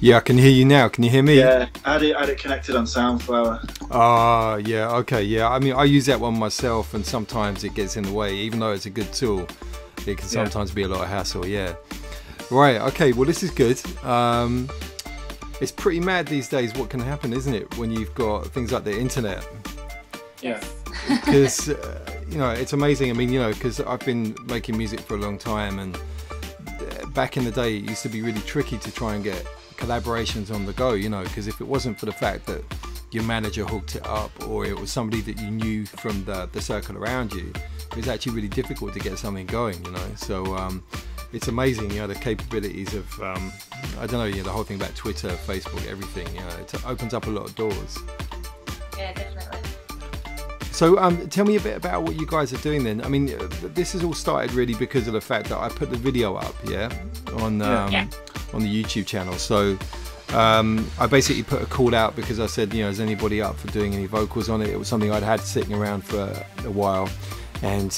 Yeah, I can hear you now. Can you hear me? Yeah, I had it connected on Soundflower. Ah, yeah, okay, yeah. I mean, I use that one myself, and sometimes it gets in the way. Even though it's a good tool, it can sometimes be a lot of hassle, yeah. Right, okay, well, this is good. It's pretty mad these days what can happen, isn't it, when you've got things like the internet? Yeah. Because, you know, it's amazing. I mean, you know, because I've been making music for a long time, and back in the day, it used to be really tricky to try and get collaborations on the go, you know, because if it wasn't for the fact that your manager hooked it up, or it was somebody that you knew from the circle around you, it was actually really difficult to get something going, you know. So it's amazing, you know, the capabilities of I don't know, you know, the whole thing about Twitter, Facebook, everything, you know, it opens up a lot of doors. Yeah, definitely. So tell me a bit about what you guys are doing then. I mean, this has all started really because of the fact that I put the video up, on the YouTube channel. So I basically put a call out because I said, you know, is anybody up for doing any vocals on it? It was something I'd had sitting around for a while. And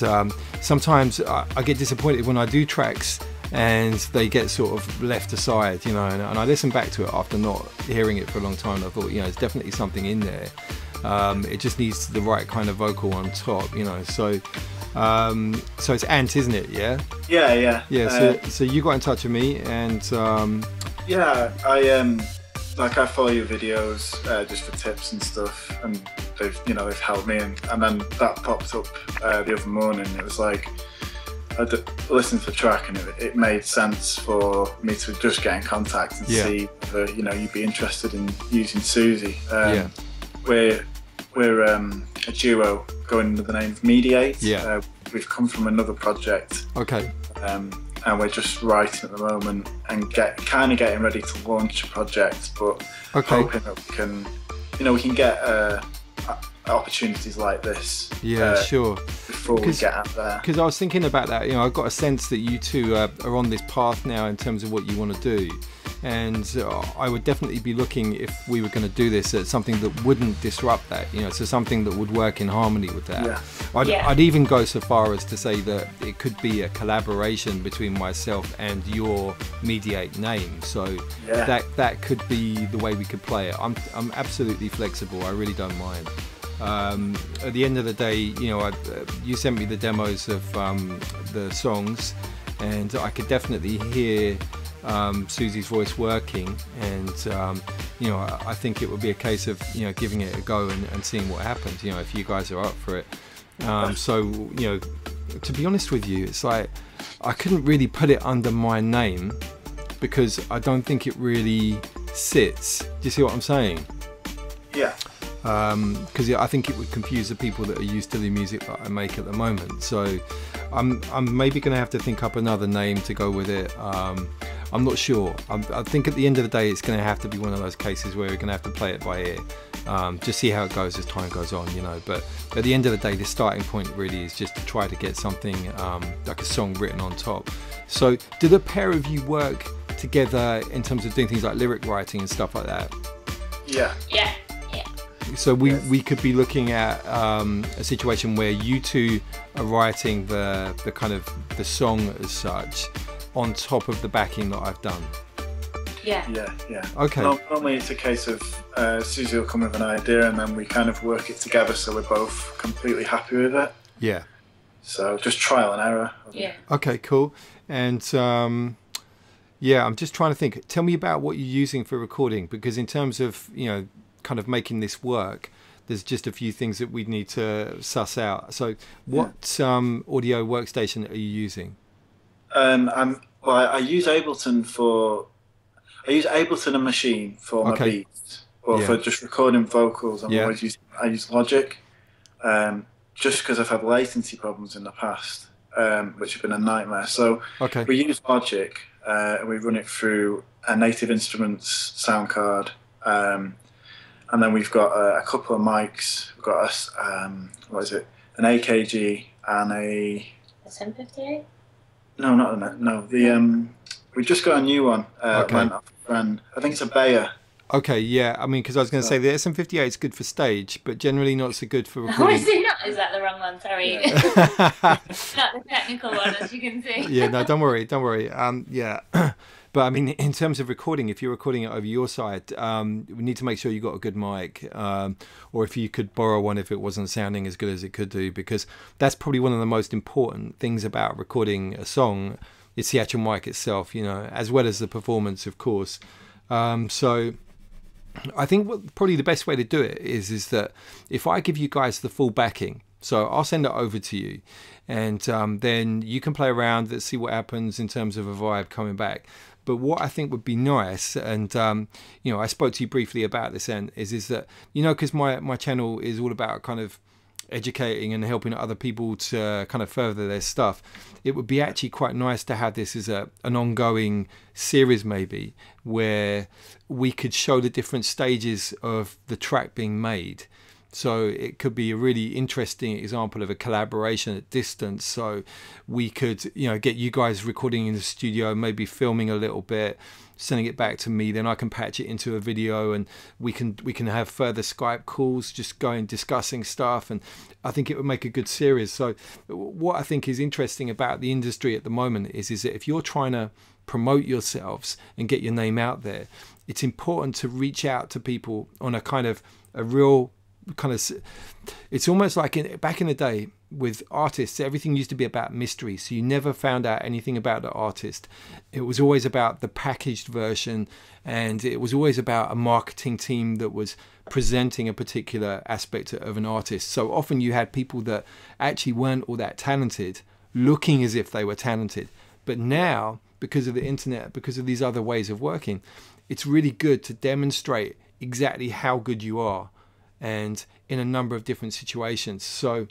sometimes I get disappointed when I do tracks and they get sort of left aside, you know, and I listened back to it after not hearing it for a long time, and I thought, you know, there's definitely something in there. It just needs the right kind of vocal on top, you know. So it's Ant, isn't it? Yeah. Yeah. So you got in touch with me, and yeah, I follow your videos just for tips and stuff, and they've helped me, and then that popped up the other morning. It was like I listened to the track, and it made sense for me to just get in contact and see whether, you know, you'd be interested in using Suzy. We're a duo going under the name of Mediate. Yeah. We've come from another project. Okay. And we're just writing at the moment and kind of getting ready to launch a project, but hoping that we can get opportunities like this. Yeah, sure. Before we get out there. Because I was thinking about that. You know, I've got a sense that you two are on this path now in terms of what you want to do. And I would definitely be looking, if we were going to do this, at something that wouldn't disrupt that, you know, so something that would work in harmony with that. Yeah. I'd even go so far as to say that it could be a collaboration between myself and your Mediate name. So that could be the way we could play it. I'm absolutely flexible. I really don't mind. At the end of the day, you know, you sent me the demos of the songs, and I could definitely hear Suzy's voice working, and you know, I think it would be a case of, you know, giving it a go and seeing what happens, you know, if you guys are up for it. So, you know, to be honest with you, it's like I couldn't really put it under my name because I don't think it really sits. Do you see what I'm saying? Yeah. Because I think it would confuse the people that are used to the music that I make at the moment. So I'm maybe going to have to think up another name to go with it. I'm not sure. I think at the end of the day, it's going to have to be one of those cases where we're going to have to play it by ear. Just see how it goes as time goes on, you know. But at the end of the day, the starting point really is just to try to get something like a song written on top. So do the pair of you work together in terms of doing things like lyric writing and stuff like that? Yeah. Yeah. So we could be looking at a situation where you two are writing the kind of the song as such on top of the backing that I've done. Yeah. Okay. Normally it's a case of Suzy will come with an idea, and then we kind of work it together so we're both completely happy with it. Yeah. So just trial and error. Yeah. Okay, cool. And yeah, I'm just trying to think. Tell me about what you're using for recording, because in terms of, you know, kind of making this work, there's just a few things that we need to suss out. So what audio workstation are you using? I use Ableton and Machine for my beats, but for just recording vocals, I use Logic, just because I've had latency problems in the past, which have been a nightmare. So we use Logic, and we run it through a Native Instruments sound card, and then we've got a couple of mics. We've got an AKG and a 758. No, not no. We just got a new one. Went off a friend. I think it's a Bayer. Okay, yeah. I mean, because I was going to say the SM58 is good for stage, but generally not so good for Oh, recording. is it not? Is that the wrong one? Sorry. Yeah. Not the technical one, as you can see. Yeah, no, don't worry, don't worry. Yeah. But I mean, in terms of recording, if you're recording it over your side, we need to make sure you got a good mic, or if you could borrow one if it wasn't sounding as good as it could do, because that's probably one of the most important things about recording a song. It's the actual mic itself, you know, as well as the performance, of course. So I think probably the best way to do it is that if I give you guys the full backing, so I'll send it over to you, and then you can play around, let's see what happens in terms of a vibe coming back. But what I think would be nice, and you know, I spoke to you briefly about this, and is that, you know, because my channel is all about kind of educating and helping other people to kind of further their stuff. It would be actually quite nice to have this as an ongoing series, maybe, where we could show the different stages of the track being made. So it could be a really interesting example of a collaboration at distance. So we could, you know, get you guys recording in the studio, maybe filming a little bit, sending it back to me, then I can patch it into a video, and we can have further Skype calls, just going discussing stuff, and I think it would make a good series. So what I think is interesting about the industry at the moment is that if you're trying to promote yourselves and get your name out there, it's important to reach out to people on a kind of a real kind of, it's almost like back in the day with artists, everything used to be about mystery, so you never found out anything about the artist. It was always about the packaged version, and it was always about a marketing team that was presenting a particular aspect of an artist. So often you had people that actually weren't all that talented looking as if they were talented. But now, because of the internet, because of these other ways of working, it's really good to demonstrate exactly how good you are, and in a number of different situations. So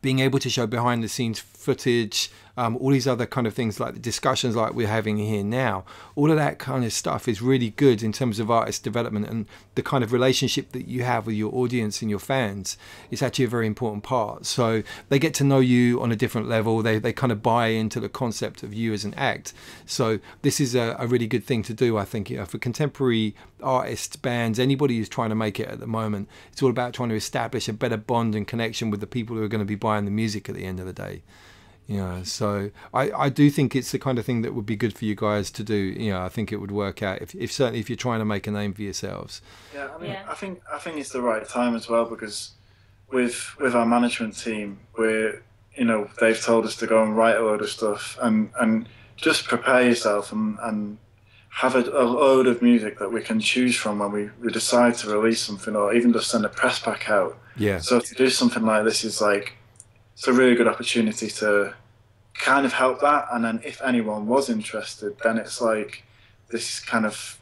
being able to show behind the scenes footage, all these other kind of things, like the discussions like we're having here now, all of that kind of stuff is really good in terms of artist development, and the kind of relationship that you have with your audience and your fans is actually a very important part. So they get to know you on a different level, they kind of buy into the concept of you as an act. So this is a really good thing to do, I think, for contemporary artists, bands, anybody who's trying to make it at the moment. It's all about trying to establish a better bond and connection with the people who are going to be buying the music at the end of the day. You know, so I do think it's the kind of thing that would be good for you guys to do. You know, I think it would work out if certainly if you're trying to make a name for yourselves. Yeah, I mean, I think it's the right time as well, because with our management team, we're, you know, they've told us to go and write a load of stuff and just prepare yourself and have a load of music that we can choose from when we decide to release something, or even just send a press pack out. Yeah. So to do something like this is like, it's a really good opportunity to kind of help that, and then if anyone was interested, then it's like this kind of,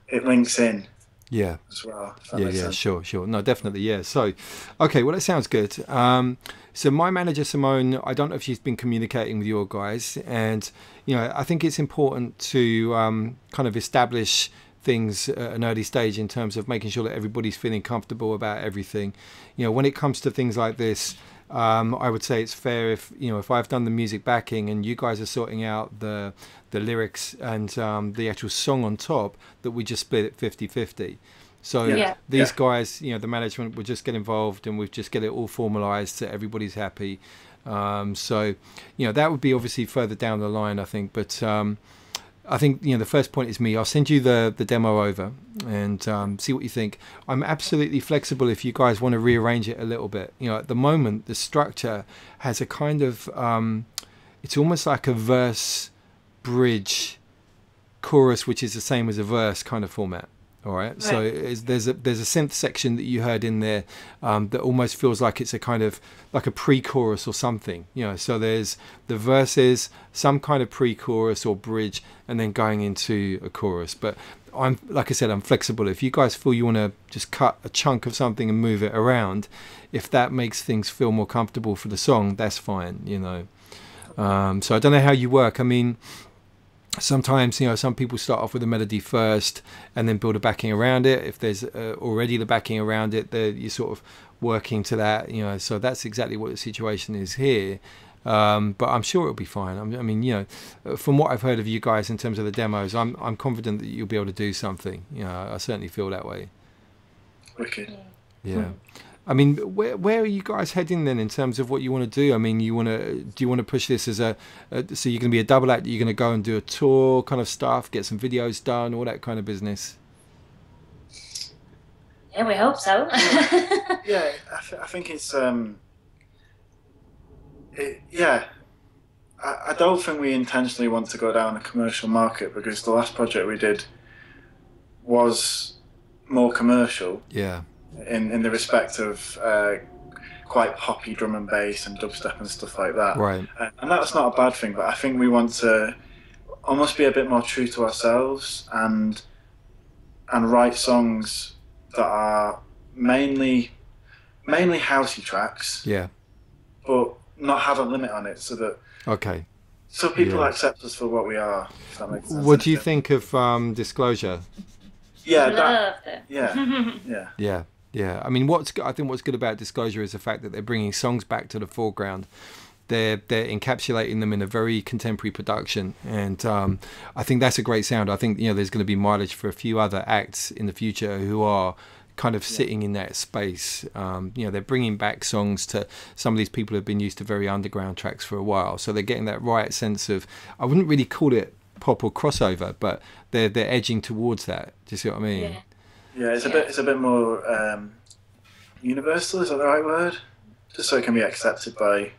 it links in. Yeah. As well. Yeah, sure. No, definitely, yeah. So, okay, well, that sounds good. So my manager, Simone, I don't know if she's been communicating with your guys, and, you know, I think it's important to kind of establish things at an early stage in terms of making sure that everybody's feeling comfortable about everything. You know, when it comes to things like this, I would say it's fair if, you know, if I've done the music backing and you guys are sorting out the lyrics and the actual song on top, that we just split it 50-50. So these guys, you know, the management would just get involved and we'd just get it all formalized so everybody's happy. So, you know, that would be obviously further down the line, I think. But I think, you know, the first point is me. I'll send you the demo over and see what you think. I'm absolutely flexible if you guys want to rearrange it a little bit. You know, at the moment, the structure has a kind of, it's almost like a verse, bridge, chorus, which is the same as a verse kind of format. All right. So there's a synth section that you heard in there that almost feels like it's a kind of like a pre-chorus or something, you know. So there's the verses, some kind of pre-chorus or bridge, and then going into a chorus. But I'm, like I said, I'm flexible. If you guys feel you want to just cut a chunk of something and move it around, if that makes things feel more comfortable for the song, that's fine, you know. So I don't know how you work. I mean, sometimes, you know, some people start off with a melody first and then build a backing around it. If there's already the backing around it, you're sort of working to that, you know. So that's exactly what the situation is here. But I'm sure it'll be fine. I mean, you know, from what I've heard of you guys in terms of the demos, I'm confident that you'll be able to do something. You know, I certainly feel that way. Okay. Yeah. I mean, where are you guys heading then in terms of what you want to do? I mean, do you want to push this as so you're going to be a double act? You're going to go and do a tour kind of stuff, get some videos done, all that kind of business? Yeah, we hope so. Yeah, I think it's I don't think we intentionally want to go down a commercial market, because the last project we did was more commercial. Yeah. In the respect of quite poppy drum and bass and dubstep and stuff like that. Right. And that's not a bad thing, but I think we want to almost be a bit more true to ourselves and write songs that are mainly housey tracks. Yeah. But not have a limit on it, so that so people accept us for what we are. If that makes sense. What do you think of Disclosure? Yeah, Yeah. I mean, I think what's good about Disclosure is the fact that they're bringing songs back to the foreground. They're encapsulating them in a very contemporary production, and I think that's a great sound. I think, you know, there's going to be mileage for a few other acts in the future who are kind of sitting in that space. You know, they're bringing back songs to some of these people who have been used to very underground tracks for a while, so they're getting that right sense of, I wouldn't really call it pop or crossover, but they're edging towards that. Do you see what I mean? Yeah, it's a bit more universal. Is that the right word? Just so it can be accepted by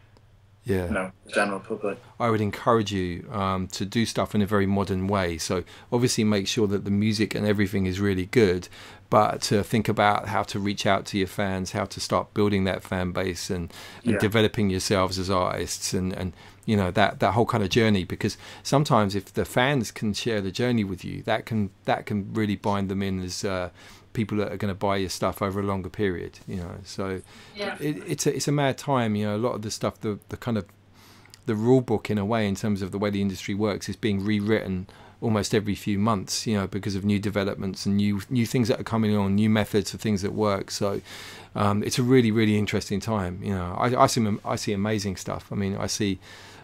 you know, the general public. I would encourage you to do stuff in a very modern way. So obviously make sure that the music and everything is really good, but to think about how to reach out to your fans, how to start building that fan base and developing yourselves as artists, and you know, that whole kind of journey. Because sometimes if the fans can share the journey with you, that can really bind them in as people that are going to buy your stuff over a longer period, you know. So it's a mad time, you know. A lot of the stuff, the kind of the rule book in a way, in terms of the way the industry works, is being rewritten almost every few months, you know, because of new developments and new things that are coming on, new methods of things that work. So it's a really, really interesting time, you know. I see amazing stuff. I mean, I see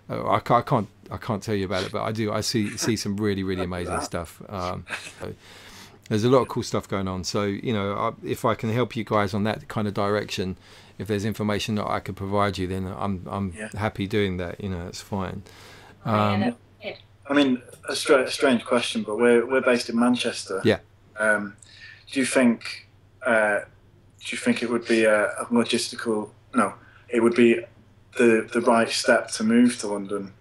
I can't tell you about it, but I see some really, really amazing stuff. So there's a lot of cool stuff going on. So, you know, if I can help you guys on that kind of direction, if there's information that I could provide you, then I'm happy doing that. You know, it's fine. I mean, a strange question, but we're based in Manchester. Yeah. Do you think it would be a logistical? No, it would be the right step to move to London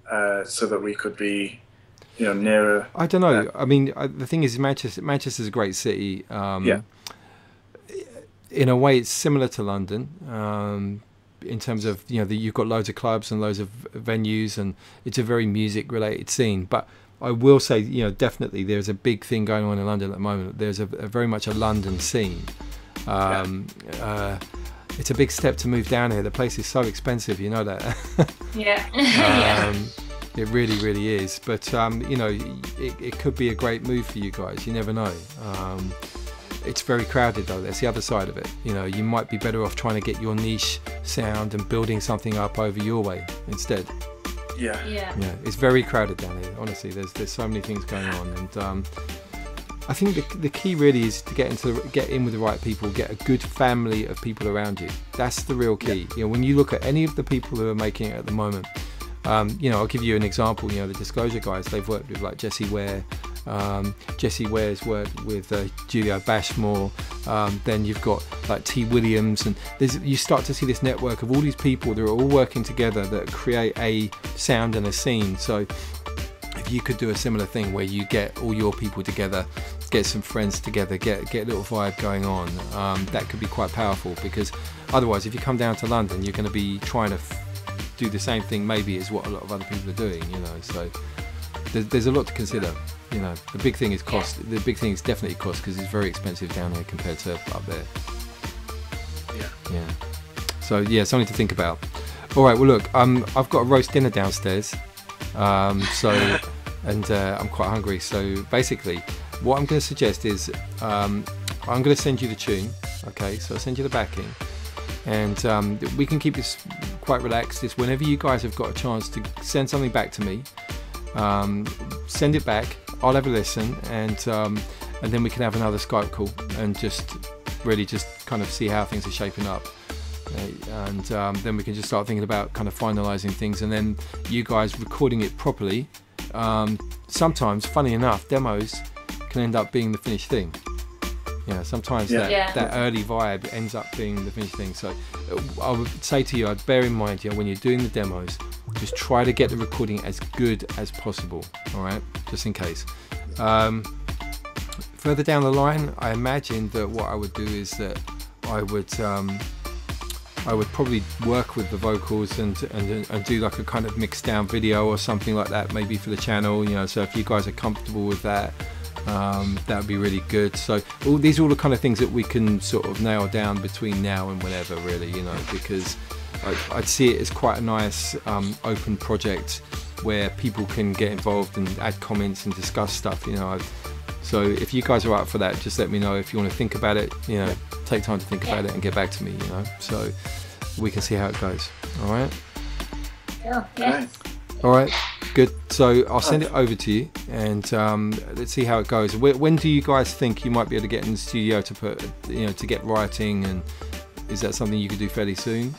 so that we could be, you know, nearer. I don't know. I mean, the thing is, Manchester's a great city. In a way, it's similar to London in terms of, you know, you've got loads of clubs and loads of venues, and it's a very music-related scene. But I will say, you know, definitely there's a big thing going on in London at the moment. There's a very much a London scene. It's a big step to move down here. The place is so expensive, you know that. It really, really is. But, you know, it could be a great move for you guys. You never know. It's very crowded, though. That's the other side of it. You know, you might be better off trying to get your niche sound and building something up over your way instead. Yeah. It's very crowded down here. Honestly, there's so many things going on, and I think the key really is to get in with the right people, get a good family of people around you. That's the real key. You know, when you look at any of the people who are making it at the moment, you know, I'll give you an example. You know, the Disclosure guys, they've worked with like Jessie Ware. Jessie Ware's worked with Julio Bashmore. Then you've got like T. Williams, and you start to see this network of all these people that are all working together that create a sound and a scene. So if you could do a similar thing where you get all your people together, get some friends together, get a little vibe going on, that could be quite powerful. Because otherwise, if you come down to London, you're going to be trying to do the same thing maybe as what a lot of other people are doing, you know. So there's a lot to consider. You know, the big thing is cost. The big thing is definitely cost, because it's very expensive down here compared to up there. Yeah. So yeah, something to think about. All right. Well, look, I've got a roast dinner downstairs. So and I'm quite hungry. So basically, what I'm going to suggest is I'm going to send you the tune. Okay, so I'll send you the backing, and we can keep this quite relaxed. It's whenever you guys have got a chance to send something back to me, send it back. I'll have a listen, and then we can have another Skype call and just really just kind of see how things are shaping up. And then we can just start thinking about kind of finalizing things, and then you guys recording it properly. Sometimes, funny enough, demos can end up being the finished thing. Sometimes that early vibe ends up being the finished thing. So I would say to you, I'd bear in mind, when you're doing the demos, just try to get the recording as good as possible. All right, just in case. Further down the line, I imagine that what I would do is that I would probably work with the vocals and do like a kind of mixed down video or something like that, maybe for the channel. So if you guys are comfortable with that, that would be really good. So these are all the kind of things that we can sort of nail down between now and whenever, really. Because I'd see it as quite a nice open project where people can get involved and add comments and discuss stuff. So if you guys are up for that, just let me know. If you want to think about it, take time to think about it and get back to me, so we can see how it goes. All right? Cool. Yeah. All right, good. So I'll send it over to you, and let's see how it goes. When do you guys think you might be able to get in the studio to put, to get writing, and is that something you could do fairly soon?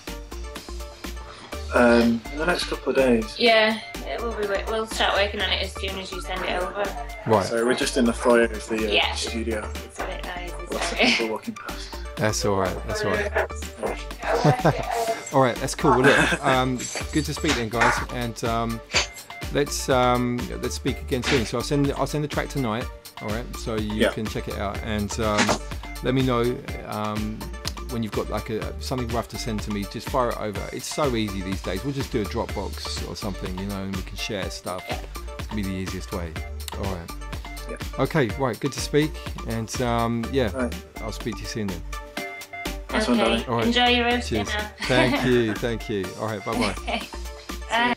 In the next couple of days. Yeah, we'll start working on it as soon as you send it over. Right. So we're just in the foyer of the studio. It's a bit noisy. Lots of people walking past. That's all right. That's all right. All right, that's cool. Well, look, good to speak then, guys, and let's speak again soon. So I'll send the track tonight. All right, so you can check it out, and let me know when you've got like something rough to send to me. Just fire it over. It's so easy these days. We'll just do a Dropbox or something, and we can share stuff. It's gonna be the easiest way. All right. Yeah. Okay. Right. Good to speak, and Right. I'll speak to you soon then. Okay. All right. Enjoy your roast Cheers. dinner. Thank you. Thank you. All right. Bye bye. Okay. Bye.